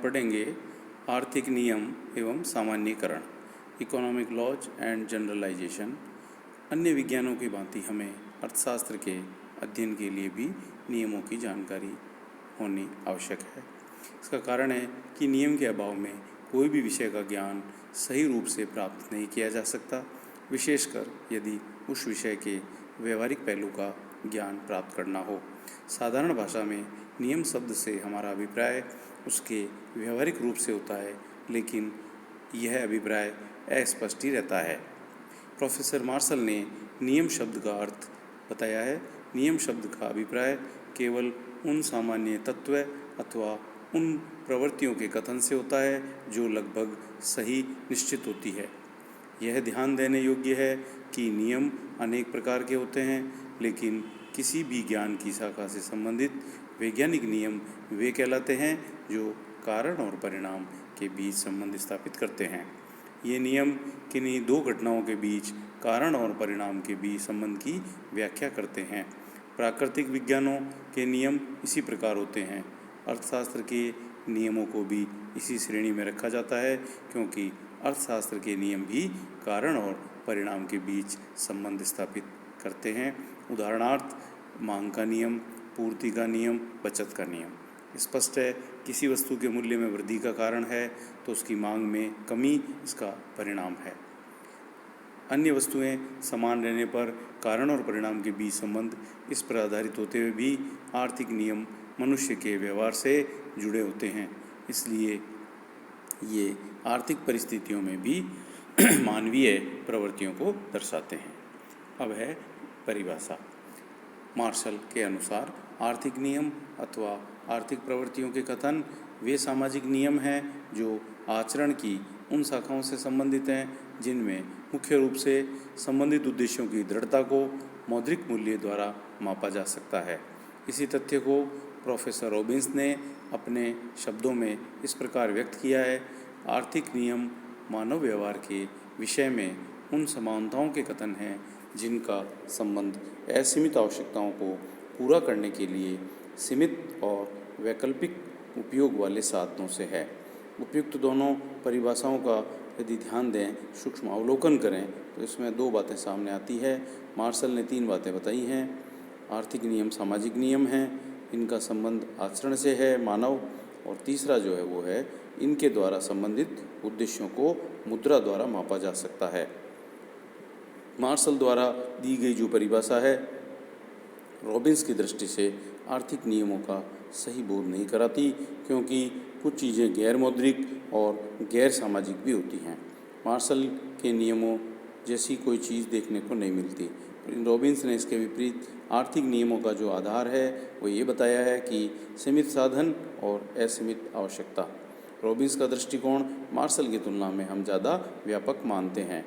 पढ़ेंगे आर्थिक नियम एवं सामान्यीकरण, इकोनॉमिक लॉज एंड जनरलाइजेशन। अन्य विज्ञानों की भांति हमें अर्थशास्त्र के अध्ययन के लिए भी नियमों की जानकारी होनी आवश्यक है। इसका कारण है कि नियम के अभाव में कोई भी विषय का ज्ञान सही रूप से प्राप्त नहीं किया जा सकता, विशेषकर यदि उस विषय के व्यवहारिक पहलू का ज्ञान प्राप्त करना हो। साधारण भाषा में नियम शब्द से हमारा अभिप्राय उसके व्यवहारिक रूप से होता है, लेकिन यह अभिप्राय अस्पष्ट ही रहता है। प्रोफेसर मार्शल ने नियम शब्द का अर्थ बताया है। नियम शब्द का अभिप्राय केवल उन सामान्य तत्व अथवा उन प्रवृत्तियों के कथन से होता है जो लगभग सही निश्चित होती है। यह ध्यान देने योग्य है कि नियम अनेक प्रकार के होते हैं, लेकिन किसी भी ज्ञान की शाखा से संबंधित वैज्ञानिक नियम वे कहलाते हैं जो कारण और परिणाम के बीच संबंध स्थापित करते हैं। ये नियम किन्हीं दो घटनाओं के बीच कारण और परिणाम के बीच संबंध की व्याख्या करते हैं। प्राकृतिक विज्ञानों के नियम इसी प्रकार होते हैं। अर्थशास्त्र के नियमों को भी इसी श्रेणी में रखा जाता है, क्योंकि अर्थशास्त्र के नियम भी कारण और परिणाम के बीच संबंध स्थापित करते हैं। उदाहरणार्थ, मांग का नियम, पूर्ति का नियम, बचत का नियम। स्पष्ट है, किसी वस्तु के मूल्य में वृद्धि का कारण है तो उसकी मांग में कमी इसका परिणाम है। अन्य वस्तुएं समान रहने पर कारण और परिणाम के बीच संबंध इस पर आधारित होते हुए भी आर्थिक नियम मनुष्य के व्यवहार से जुड़े होते हैं, इसलिए ये आर्थिक परिस्थितियों में भी मानवीय प्रवृत्तियों को दर्शाते हैं। अब है परिभाषा। मार्शल के अनुसार आर्थिक नियम अथवा आर्थिक प्रवृत्तियों के कथन वे सामाजिक नियम हैं जो आचरण की उन शाखाओं से संबंधित हैं जिनमें मुख्य रूप से संबंधित उद्देश्यों की दृढ़ता को मौद्रिक मूल्य द्वारा मापा जा सकता है। इसी तथ्य को प्रोफेसर रॉबिन्स ने अपने शब्दों में इस प्रकार व्यक्त किया है: आर्थिक नियम मानव व्यवहार के विषय में उन समानताओं के कथन हैं जिनका संबंध असीमित आवश्यकताओं को पूरा करने के लिए सीमित और वैकल्पिक उपयोग वाले साधनों से है। उपयुक्त दोनों परिभाषाओं का यदि ध्यान दें, सूक्ष्म अवलोकन करें तो इसमें दो बातें सामने आती है। मार्शल ने तीन बातें बताई हैं। आर्थिक नियम सामाजिक नियम हैं, इनका संबंध आचरण से है, मानव, और तीसरा जो है वो है इनके द्वारा संबंधित उद्देश्यों को मुद्रा द्वारा मापा जा सकता है। मार्शल द्वारा दी गई जो परिभाषा है रॉबिन्स की दृष्टि से आर्थिक नियमों का सही बोध नहीं कराती, क्योंकि कुछ चीज़ें गैर मौद्रिक और गैर सामाजिक भी होती हैं। मार्शल के नियमों जैसी कोई चीज़ देखने को नहीं मिलती। रॉबिन्स ने इसके विपरीत आर्थिक नियमों का जो आधार है वो ये बताया है कि सीमित साधन और असीमित आवश्यकता। रॉबिन्स का दृष्टिकोण मार्शल की तुलना में हम ज़्यादा व्यापक मानते हैं।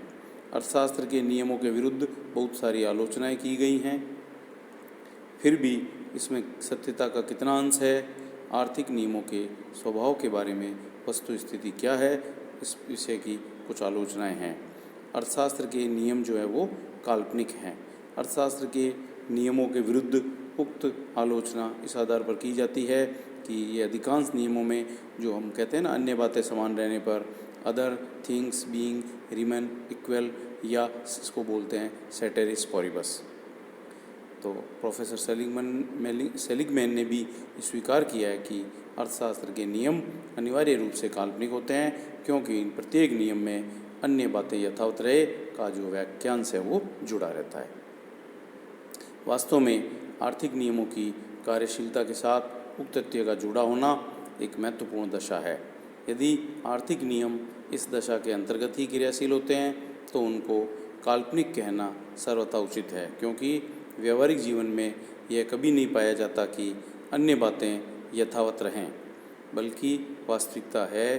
अर्थशास्त्र के नियमों के विरुद्ध बहुत सारी आलोचनाएं की गई हैं, फिर भी इसमें सत्यता का कितना अंश है, आर्थिक नियमों के स्वभाव के बारे में वस्तु स्थिति क्या है, इस विषय की कुछ आलोचनाएं हैं। अर्थशास्त्र के नियम जो है वो काल्पनिक हैं। अर्थशास्त्र के नियमों के विरुद्ध उक्त आलोचना इस आधार पर की जाती है कि ये अधिकांश नियमों में जो हम कहते हैं ना, अन्य बातें समान रहने पर, other things being remain equal, या इसको बोलते हैं सेटेरिस पॉरिबस। तो प्रोफेसर सेलिगमैन ने भी स्वीकार किया है कि अर्थशास्त्र के नियम अनिवार्य रूप से काल्पनिक होते हैं, क्योंकि इन प्रत्येक नियम में अन्य बातें यथावत रहे का जो वाक्यांश है वो जुड़ा रहता है। वास्तव में आर्थिक नियमों की कार्यशीलता के साथ उक्त तथ्य का जुड़ा होना एक महत्वपूर्ण दशा है। यदि आर्थिक नियम इस दशा के अंतर्गत ही क्रियाशील होते हैं तो उनको काल्पनिक कहना सर्वथा उचित है, क्योंकि व्यवहारिक जीवन में यह कभी नहीं पाया जाता कि अन्य बातें यथावत रहें, बल्कि वास्तविकता है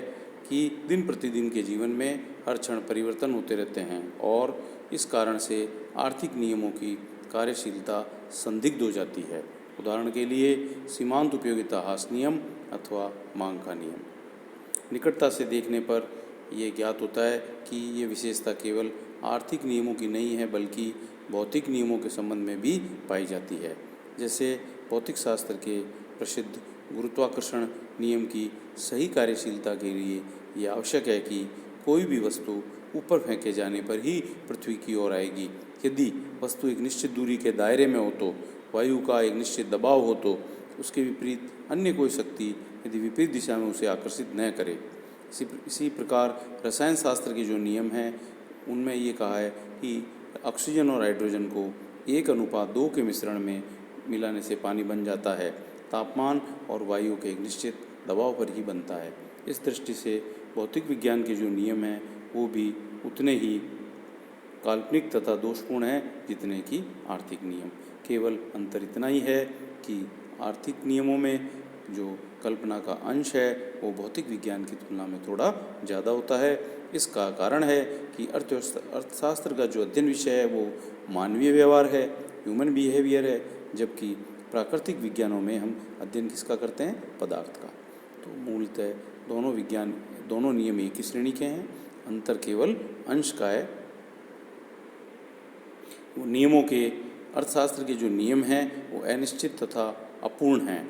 कि दिन प्रतिदिन के जीवन में हर क्षण परिवर्तन होते रहते हैं और इस कारण से आर्थिक नियमों की कार्यशीलता संदिग्ध हो जाती है। उदाहरण के लिए सीमांत उपयोगिता हास नियम अथवा मांग का नियम। निकटता से देखने पर यह ज्ञात होता है कि ये विशेषता केवल आर्थिक नियमों की नहीं है, बल्कि भौतिक नियमों के संबंध में भी पाई जाती है। जैसे भौतिक शास्त्र के प्रसिद्ध गुरुत्वाकर्षण नियम की सही कार्यशीलता के लिए यह आवश्यक है कि कोई भी वस्तु ऊपर फेंके जाने पर ही पृथ्वी की ओर आएगी। यदि वस्तु एक निश्चित दूरी के दायरे में हो तो, वायु का एक निश्चित दबाव हो तो, उसके विपरीत अन्य कोई शक्ति यदि विपरीत दिशा में उसे आकर्षित न करे। इसी प्रकार रसायन शास्त्र के जो नियम हैं उनमें ये कहा है कि ऑक्सीजन और हाइड्रोजन को 1:2 के मिश्रण में मिलाने से पानी बन जाता है। तापमान और वायु के एक निश्चित दबाव पर ही बनता है। इस दृष्टि से भौतिक विज्ञान के जो नियम हैं वो भी उतने ही काल्पनिक तथा दोषपूर्ण हैं जितने कि आर्थिक नियम। केवल अंतर इतना ही है कि आर्थिक नियमों में जो कल्पना का अंश है वो भौतिक विज्ञान की तुलना में थोड़ा ज़्यादा होता है। इसका कारण है कि अर्थशास्त्र का जो अध्ययन विषय है वो मानवीय व्यवहार है, ह्यूमन बिहेवियर है, जबकि प्राकृतिक विज्ञानों में हम अध्ययन किसका करते हैं? पदार्थ का। तो मूलतः दोनों नियम एक ही श्रेणी के हैं, अंतर केवल अंश का है। वो नियमों के अर्थशास्त्र के जो नियम हैं वो अनिश्चित तथा अपूर्ण हैं।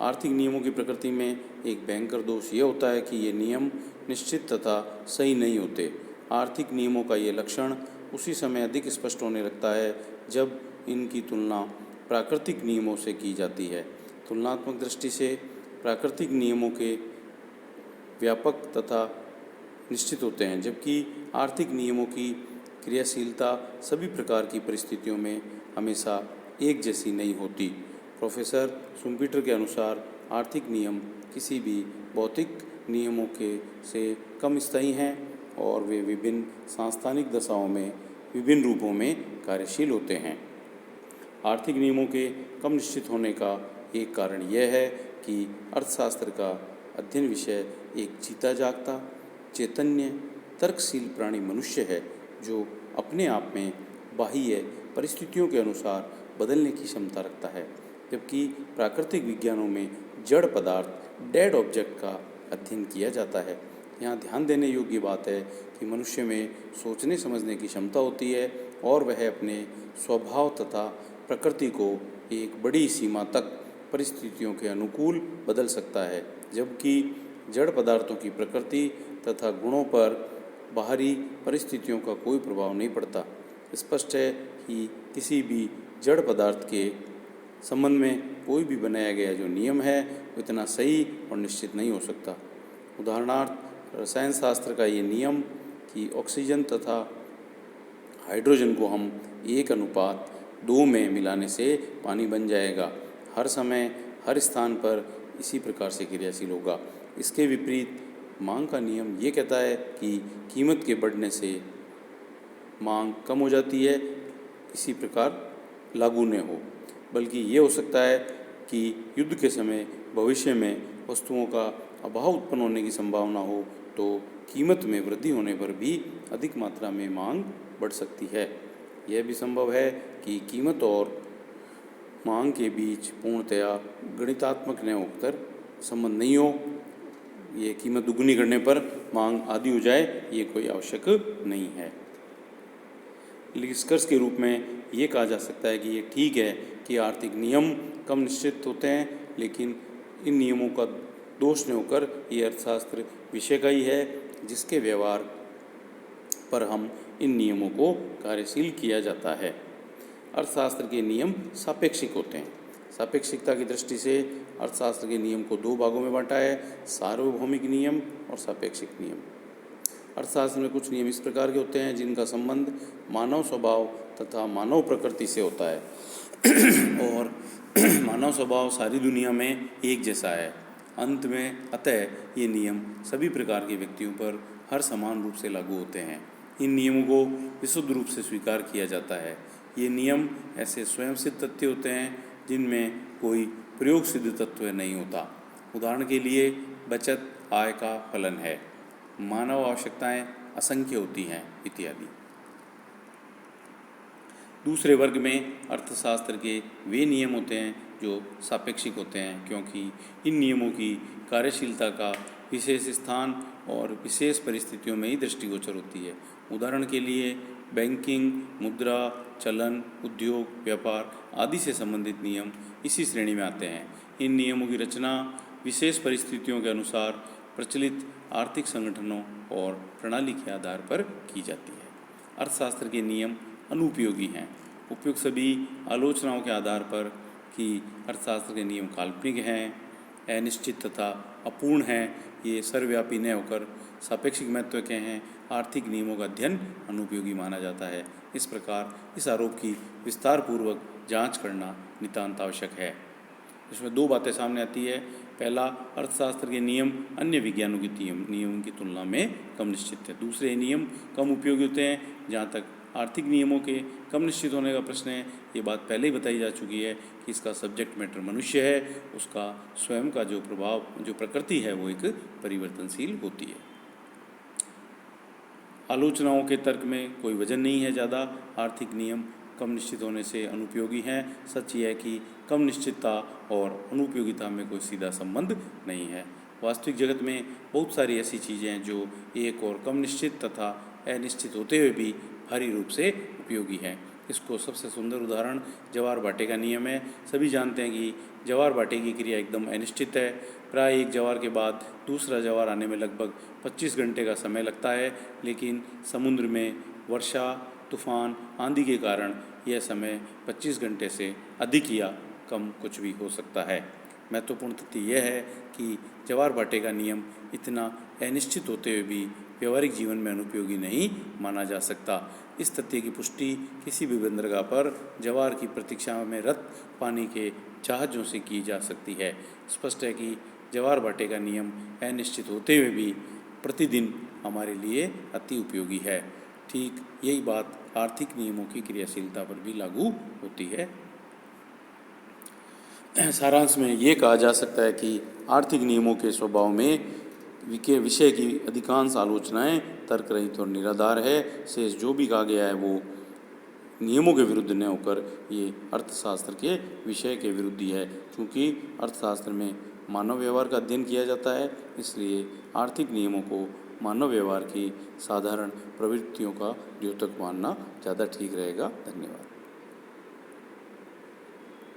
आर्थिक नियमों की प्रकृति में एक भयंकर दोष ये होता है कि ये नियम निश्चित तथा सही नहीं होते। आर्थिक नियमों का ये लक्षण उसी समय अधिक स्पष्ट होने लगता है जब इनकी तुलना प्राकृतिक नियमों से की जाती है। तुलनात्मक दृष्टि से प्राकृतिक नियमों के व्यापक तथा निश्चित होते हैं, जबकि आर्थिक नियमों की क्रियाशीलता सभी प्रकार की परिस्थितियों में हमेशा एक जैसी नहीं होती। प्रोफेसर शुम्पीटर के अनुसार आर्थिक नियम किसी भी भौतिक नियमों से कम स्थायी हैं और वे विभिन्न सांस्थानिक दशाओं में विभिन्न रूपों में कार्यशील होते हैं। आर्थिक नियमों के कम निश्चित होने का एक कारण यह है कि अर्थशास्त्र का अध्ययन विषय एक जीता जागता, चैतन्य, तर्कशील प्राणी मनुष्य है जो अपने आप में बाह्य परिस्थितियों के अनुसार बदलने की क्षमता रखता है, जबकि प्राकृतिक विज्ञानों में जड़ पदार्थ, डेड ऑब्जेक्ट का अध्ययन किया जाता है। यहाँ ध्यान देने योग्य बात है कि मनुष्य में सोचने समझने की क्षमता होती है और वह अपने स्वभाव तथा प्रकृति को एक बड़ी सीमा तक परिस्थितियों के अनुकूल बदल सकता है, जबकि जड़ पदार्थों की प्रकृति तथा गुणों पर बाहरी परिस्थितियों का कोई प्रभाव नहीं पड़ता। स्पष्ट है कि किसी भी जड़ पदार्थ के संबंध में कोई भी बनाया गया जो नियम है वो इतना सही और निश्चित नहीं हो सकता। उदाहरणार्थ रसायन शास्त्र का ये नियम कि ऑक्सीजन तथा हाइड्रोजन को हम 1:2 में मिलाने से पानी बन जाएगा, हर समय हर स्थान पर इसी प्रकार से क्रियाशील होगा। इसके विपरीत मांग का नियम ये कहता है कि कीमत के बढ़ने से मांग कम हो जाती है, इसी प्रकार लागू न हो, बल्कि ये हो सकता है कि युद्ध के समय भविष्य में वस्तुओं का अभाव उत्पन्न होने की संभावना हो तो कीमत में वृद्धि होने पर भी अधिक मात्रा में मांग बढ़ सकती है। यह भी संभव है कि कीमत और मांग के बीच पूर्णतया गणितात्मक न होकर संबंध नहीं हो। ये कीमत दुगनी करने पर मांग आधी हो जाए, ये कोई आवश्यक नहीं है। निष्कर्ष के रूप में ये कहा जा सकता है कि ये ठीक है कि आर्थिक नियम कम निश्चित होते हैं, लेकिन इन नियमों का दोष न होकर ये अर्थशास्त्र विषय का ही है जिसके व्यवहार पर हम इन नियमों को कार्यशील किया जाता है। अर्थशास्त्र के नियम सापेक्षिक होते हैं। सापेक्षिकता की दृष्टि से अर्थशास्त्र के नियम को 2 भागों में बांटा है, सार्वभौमिक नियम और सापेक्षिक नियम। अर्थशास्त्र में कुछ नियम इस प्रकार के होते हैं जिनका संबंध मानव स्वभाव तथा मानव प्रकृति से होता है और मानव स्वभाव सारी दुनिया में एक जैसा है। अंत में अतः ये नियम सभी प्रकार के व्यक्तियों पर हर समान रूप से लागू होते हैं। इन नियमों को विशुद्ध रूप से स्वीकार किया जाता है। ये नियम ऐसे स्वयं सिद्ध तथ्य होते हैं जिनमें कोई प्रयोग सिद्ध तत्व नहीं होता। उदाहरण के लिए बचत आय का फलन है, मानव आवश्यकताएं असंख्य होती हैं इत्यादि। दूसरे वर्ग में अर्थशास्त्र के वे नियम होते हैं जो सापेक्षिक होते हैं, क्योंकि इन नियमों की कार्यशीलता का विशेष स्थान और विशेष परिस्थितियों में ही दृष्टिगोचर होती है। उदाहरण के लिए बैंकिंग, मुद्रा, चलन, उद्योग, व्यापार आदि से संबंधित नियम इसी श्रेणी में आते हैं। इन नियमों की रचना विशेष परिस्थितियों के अनुसार प्रचलित आर्थिक संगठनों और प्रणाली के आधार पर की जाती है। अर्थशास्त्र के नियम अनुपयोगी हैं। उपयुक्त सभी आलोचनाओं के आधार पर कि अर्थशास्त्र के नियम काल्पनिक हैं, अनिश्चित तथा अपूर्ण हैं, ये सर्वव्यापी न होकर सापेक्षिक महत्व के हैं, आर्थिक नियमों का अध्ययन अनुपयोगी माना जाता है। इस प्रकार इस आरोप की विस्तारपूर्वक जांच करना नितांत आवश्यक है। इसमें दो बातें सामने आती है। पहला, अर्थशास्त्र के नियम अन्य विज्ञानों के नियमों की तुलना में कम निश्चित है। दूसरे, नियम कम उपयोगी होते हैं। जहाँ तक आर्थिक नियमों के कम निश्चित होने का प्रश्न है, ये बात पहले ही बताई जा चुकी है कि इसका सब्जेक्ट मैटर मनुष्य है, उसका स्वयं का जो प्रभाव, जो प्रकृति है, वो एक परिवर्तनशील होती है। आलोचनाओं के तर्क में कोई वजन नहीं है ज़्यादा। आर्थिक नियम कम निश्चित होने से अनुपयोगी हैं। सच यह है कि कम निश्चितता और अनुपयोगिता में कोई सीधा संबंध नहीं है। वास्तविक जगत में बहुत सारी ऐसी चीज़ें हैं जो एक और कम निश्चित तथा अनिश्चित होते हुए भी भारी रूप से उपयोगी हैं। इसको सबसे सुंदर उदाहरण ज्वार भाटे का नियम है। सभी जानते हैं कि ज्वार भाटे की क्रिया एकदम अनिश्चित है। प्राय एक ज्वार के बाद दूसरा ज्वार आने में लगभग 25 घंटे का समय लगता है, लेकिन समुद्र में वर्षा, तूफान, आंधी के कारण यह समय 25 घंटे से अधिक या कम कुछ भी हो सकता है। महत्वपूर्ण तथ्य यह है कि ज्वार भाटे का नियम इतना अनिश्चित होते हुए भी व्यवहारिक जीवन में अनुपयोगी नहीं माना जा सकता। इस तथ्य की पुष्टि किसी भी बंदरगाह पर ज्वार की प्रतीक्षा में रत पानी के जहाज़ों से की जा सकती है। स्पष्ट है कि ज्वार भाटे का नियम अनिश्चित होते हुए भी प्रतिदिन हमारे लिए अति उपयोगी है। ठीक यही बात आर्थिक नियमों की क्रियाशीलता पर भी लागू होती है। सारांश में ये कहा जा सकता है कि आर्थिक नियमों के स्वभाव में विषय की अधिकांश आलोचनाएं तर्करहित और निराधार है। शेष जो भी कहा गया है वो नियमों के विरुद्ध न होकर ये अर्थशास्त्र के विषय के विरुद्ध ही है। क्योंकि अर्थशास्त्र में मानव व्यवहार का अध्ययन किया जाता है, इसलिए आर्थिक नियमों को मानव व्यवहार की साधारण प्रवृत्तियों का द्योतक मानना ज़्यादा ठीक रहेगा। धन्यवाद।